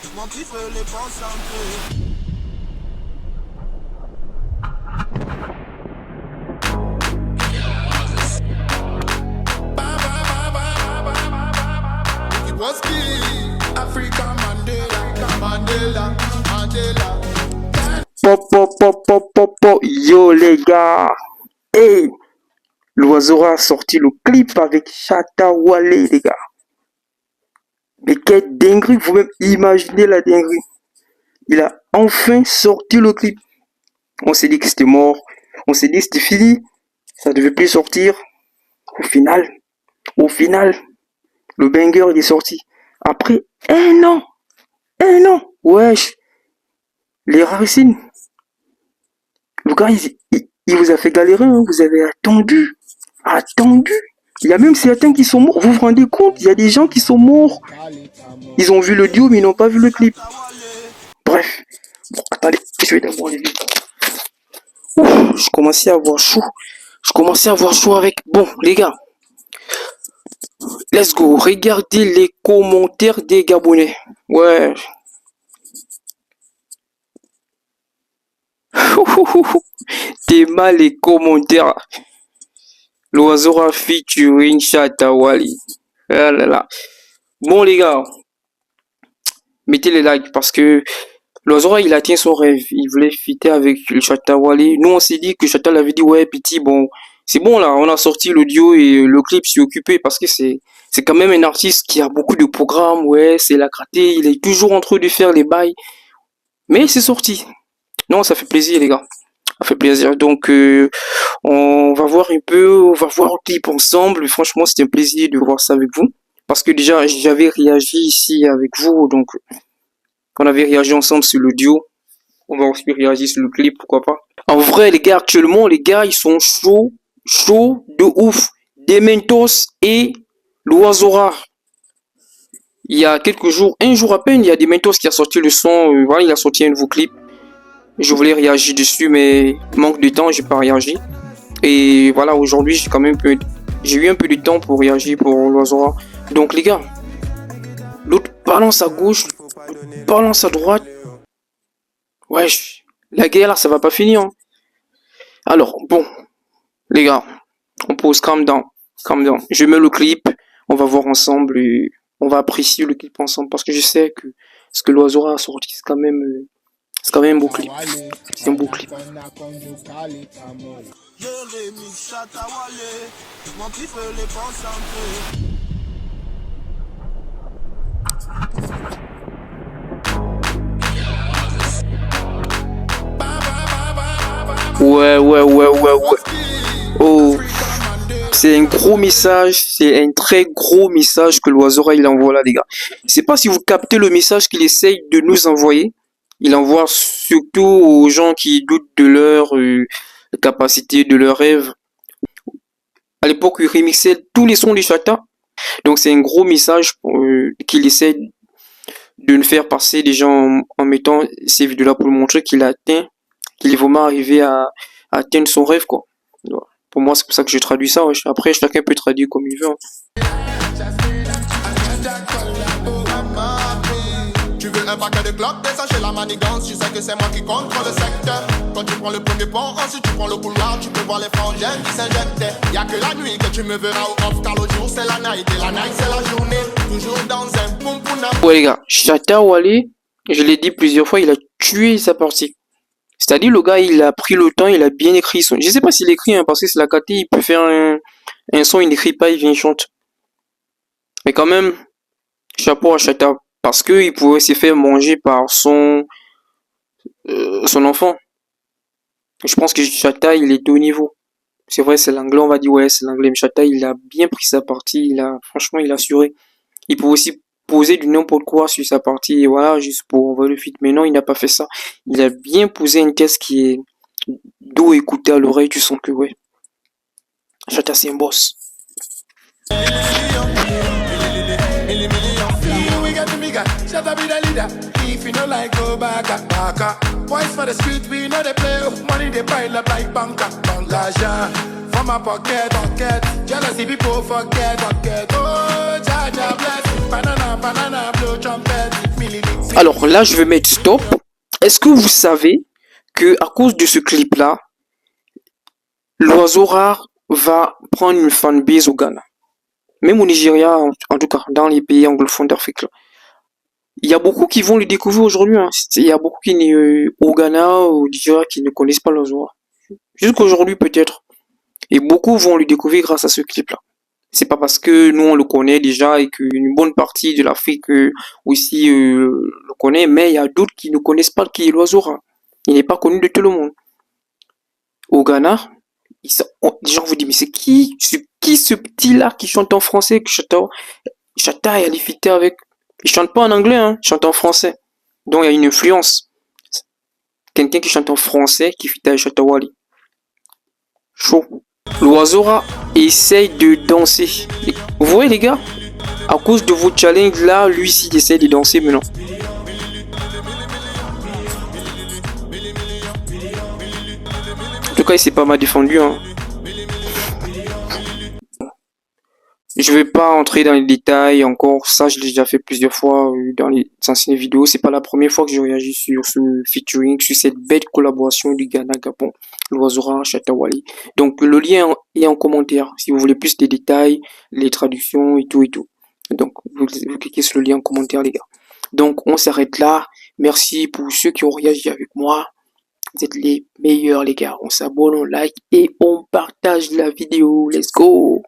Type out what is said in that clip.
Je m'en kiffe les concentrés. Africa Mandela, Mandela, Mandela. Yo les gars, hey, l'oiseau a sorti le clip avec Shatta Wale les gars. Mais quelle dinguerie, vous-même imaginez la dinguerie. Il a enfin sorti le clip. On s'est dit que c'était mort, on s'est dit que c'était fini, ça devait plus sortir. Au final, le banger il est sorti. Après un an, wesh, les racines. Le gars, il vous a fait galérer, hein. Vous avez attendu. Il y a même certains qui sont morts. Vous vous rendez compte? Il y a des gens qui sont morts. Ils ont vu le duo, mais ils n'ont pas vu le clip. Bref. Bon, attendez, je vais d'abord les vidéos. Je commençais à avoir chaud avec... Bon, les gars. Let's go. Regardez les commentaires des Gabonais. Ouais. T'es mal les commentaires. L'oiseau a featuring Shatta Wale. Ah là là. Bon les gars, mettez les likes parce que l'oiseau il atteint son rêve. Il voulait fitter avec le Shatta Wale. Nous on s'est dit que Shatta l'avait dit ouais petit bon c'est bon là on a sorti l'audio et le clip s'est occupé parce que c'est quand même un artiste qui a beaucoup de programmes. Ouais c'est la gratté. Il est toujours en train de faire les bails. Mais c'est sorti. Non ça fait plaisir les gars. Ça fait plaisir. Donc, on va voir un peu, on va voir le clip ensemble. Franchement, c'était un plaisir de voir ça avec vous. Parce que déjà, j'avais réagi ici avec vous. Donc, on avait réagi ensemble sur l'audio. On va aussi réagir sur le clip, pourquoi pas. En vrai, les gars, actuellement, les gars, ils sont chauds de ouf. Dementos et l'oiseau rare. Il y a quelques jours, un jour à peine, il y a Dementos qui a sorti le son. Voilà, il a sorti un nouveau clip. Je voulais réagir dessus, mais manque de temps, j'ai pas réagi. Et voilà, aujourd'hui, j'ai eu un peu de temps pour réagir pour l'oiseau. Donc les gars, l'autre balance à gauche, balance à droite. Wesh, la guerre là, ça va pas finir. Hein. Alors, bon, les gars, on pose calm down. Je mets le clip, on va voir ensemble et on va apprécier le clip ensemble parce que je sais que ce que l'oiseau a sorti, c'est quand même un beau clip. C'est un beau clip. Ouais. Oh, c'est un gros message, c'est un très gros message que l'oiseau il envoie là, les gars. Je sais pas si vous captez le message qu'il essaye de nous envoyer. Il envoie surtout aux gens qui doutent de leur capacité, de leurs rêves. À l'époque, il remixait tous les sons du Shatta. Donc, c'est un gros message qu'il essaie de nous faire passer déjà en mettant ces vidéos-là pour montrer qu'il est vraiment arrivé à atteindre son rêve, quoi. Pour moi, c'est pour ça que je traduis ça. Ouais. Après, chacun peut traduire comme il veut. Hein. Un paquet de clopes, descends chez la manigance, tu sais que c'est moi qui contrôle le secteur. Quand tu prends le premier pont, ensuite tu prends le couloir, tu peux voir les frangins qui s'injectent. Y'a que la nuit que tu me verras au off, car le jour c'est la night et la night c'est la journée. Toujours dans un poum poum. Ouais les gars, Shatta Wale, je l'ai dit plusieurs fois, il a tué sa partie. C'est-à-dire le gars, il a pris le temps, il a bien écrit son... Je sais pas s'il écrit, hein, parce que c'est la KT, il peut faire un son, il n'écrit pas, il vient chante. Mais quand même, chapeau à Shatta. Parce qu'il pouvait se faire manger par son enfant. Je pense que Shatta, il est au niveau. C'est vrai, c'est l'anglais, on va dire, ouais, c'est l'anglais. Mais Shatta, il a bien pris sa partie. Franchement, il a assuré. Il peut aussi poser du n'importe quoi sur sa partie. Et voilà, juste pour envoyer le feat. Mais non, il n'a pas fait ça. Il a bien posé une caisse qui est d'eau écoutée à l'oreille. Tu sens que, ouais. Shatta, c'est un boss. Shatta be the leader. If you know like go back, boys for the street, we know they play. Money they pile up like banker. From my pocket. Jealousy people forget. Oh, Jaja bless. Banana, blow trumpet. Alors là, je vais mettre stop. Est-ce que vous savez que à cause de ce clip-là, l'oiseau rare va prendre une fanbase au Ghana? Même au Nigeria, en tout cas, dans les pays anglophones d'Afrique. Il y a beaucoup qui vont le découvrir aujourd'hui. Hein. Il y a beaucoup qui au Ghana, au Nigeria, qui ne connaissent pas l'oiseau rare. Jusqu'aujourd'hui peut-être. Et beaucoup vont le découvrir grâce à ce clip-là. C'est pas parce que nous on le connaît déjà et qu'une bonne partie de l'Afrique aussi le connaît, mais il y a d'autres qui ne connaissent pas qui est l'oiseau rare. Il n'est pas connu de tout le monde. Au Ghana, les gens vous disent mais c'est qui ce petit là qui chante en français, que Chata et Alifita avec. Il chante pas en anglais, hein, il chante en français. Donc il y a une influence. Quelqu'un qui chante en français qui fit avec Chata Wali. Chaud. L'oiseau rare essaye de danser. Vous voyez les gars, à cause de vos challenges là, lui aussi il essaie de danser maintenant. En tout cas il s'est pas mal défendu. Hein. Je vais pas entrer dans les détails encore, ça je l'ai déjà fait plusieurs fois dans les anciennes vidéos. C'est pas la première fois que je réagis sur ce featuring, sur cette belle collaboration du Ghana-Gabon, l'oiseau rare, Chata Wali. Donc le lien est en commentaire si vous voulez plus de détails, les traductions et tout et tout. Donc vous cliquez sur le lien en commentaire les gars. Donc on s'arrête là. Merci pour ceux qui ont réagi avec moi. Vous êtes les meilleurs les gars. On s'abonne, on like et on partage la vidéo. Let's go!